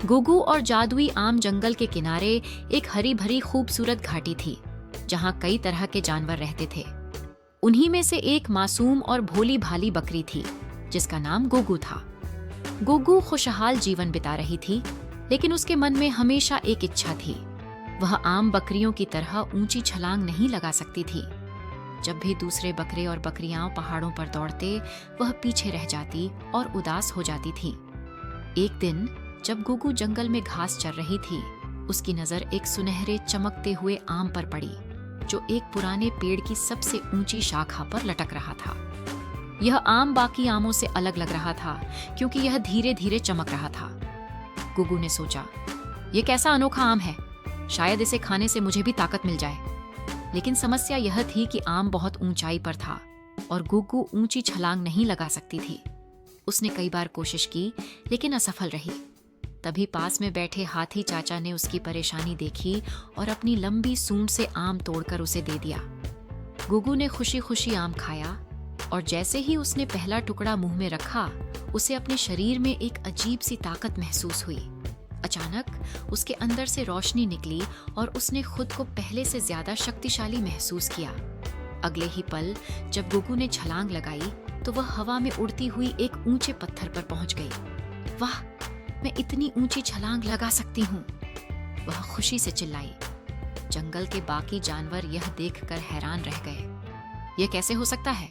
गुगु और जादुई आम जंगल के किनारे एक हरी भरी खूबसूरत घाटी थी, जहां कई तरह के जानवर रहते थे। उन्हीं में से एक मासूम और भोली भाली बकरी थी, जिसका नाम गुगु था। गुगु खुशहाल जीवन बिता रही थी, लेकिन उसके मन में हमेशा एक इच्छा थी। वह आम बकरियों की तरह ऊंची छलांग नहीं लगा सकती थी। जब भी दूसरे बकरे और बकरियां पहाड़ों पर दौड़ते, वह पीछे रह जाती और उदास हो जाती थी। एक दिन जब गुगु जंगल में घास चर रही थी, उसकी नजर एक सुनहरे चमकते हुए आम पर पड़ी, जो एक पुराने पेड़ की सबसे ऊंची शाखा पर लटक रहा था। यह आम बाकी आमों से अलग लग रहा था, क्योंकि यह धीरे धीरे चमक रहा था। गुगु ने सोचा, यह कैसा अनोखा आम है, शायद इसे खाने से मुझे भी ताकत मिल जाए। लेकिन समस्या यह थी कि आम बहुत ऊंचाई पर था और गुगु ऊंची छलांग नहीं लगा सकती थी। उसने कई बार कोशिश की, लेकिन असफल रही। तभी पास में बैठे हाथी चाचा ने उसकी परेशानी देखी और अपनी लंबी सूंड से आम तोड़कर उसे दे दिया। गुगु ने खुशी खुशी आम खाया और जैसे ही उसने पहला टुकड़ा मुंह में रखा, उसे अपने शरीर में एक अजीब सी ताकत महसूस हुई। अचानक उसके अंदर से रोशनी निकली और उसने खुद को पहले से ज्यादा शक्तिशाली महसूस किया। अगले ही पल जब गुगु ने छलांग लगाई, तो वह हवा में उड़ती हुई एक ऊंचे पत्थर पर पहुंच गई। वाह, मैं इतनी ऊंची छलांग लगा सकती हूँ, वह खुशी से चिल्लाई। जंगल के बाकी जानवर यह देखकर हैरान रह गए। यह कैसे हो सकता है?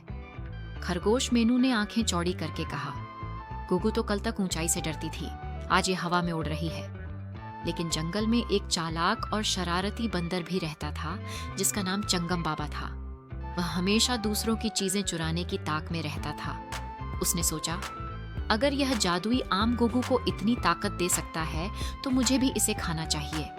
खरगोश मेनू ने आंखें चौड़ी करके कहा, गुगु तो कल तक ऊंचाई से डरती थी, आज ये हवा में उड़ रही है। लेकिन जंगल में एक चालाक और शरारती बंदर भी रहता था, जिसका नाम चंगम बाबा था। वह हमेशा दूसरों की चीजें चुराने की ताक में रहता था। उसने सोचा, अगर यह जादुई आम गुगु को इतनी ताकत दे सकता है, तो मुझे भी इसे खाना चाहिए।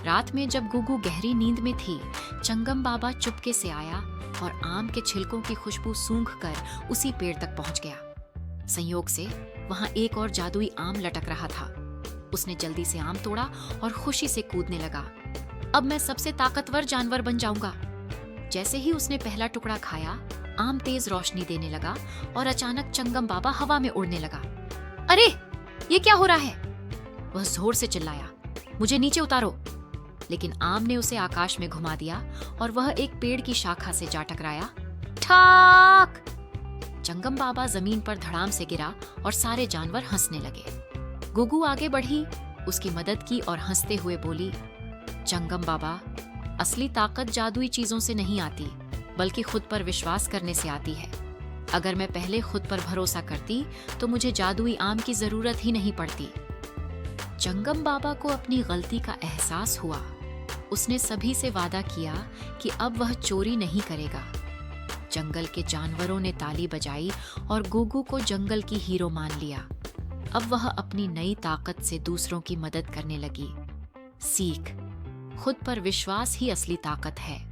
रात में जब गुगु गहरी नींद में थी, चंगम बाबा चुपके से आया और आम के छिलकों की खुशबू सूंघकर उसी पेड़ तक पहुंच गया। संयोग से वहां एक और जादुई आम लटक रहा था। उसने जल्दी से आम तोड़ा और खुशी से कूदने लगा। अब मैं सबसे ताकतवर जानवर बन जाऊंगा। जैसे ही उसने पहला टुकड़ा खाया, आम तेज रोशनी देने लगा और अचानक चंगम बाबा हवा में उड़ने लगा। अरे, ये क्या हो रहा है? वह जोर से चिल्लाया, मुझे नीचे उतारो। लेकिन आम ने उसे आकाश में घुमा दिया और वह एक पेड़ की शाखा से जा टकराया। ठाक! चंगम बाबा जमीन पर धड़ाम से गिरा और सारे जानवर हंसने लगे। गुगु आगे बढ़ी, उसकी मदद की और हंसते हुए बोली, चंगम बाबा, असली ताकत जादुई चीजों से नहीं आती, बल्कि खुद पर विश्वास करने से आती है। अगर मैं पहले खुद पर भरोसा करती, तो मुझे जादुई आम की जरूरत ही नहीं पड़ती। चंगम बाबा को अपनी गलती का एहसास हुआ। उसने सभी से वादा किया कि अब वह चोरी नहीं करेगा। जंगल के जानवरों ने ताली बजाई और गुगु को जंगल की हीरो मान लिया। अब वह अपनी नई ताकत से दूसरों की मदद करने लगी। सीख, खुद पर विश्वास ही असली ताकत है।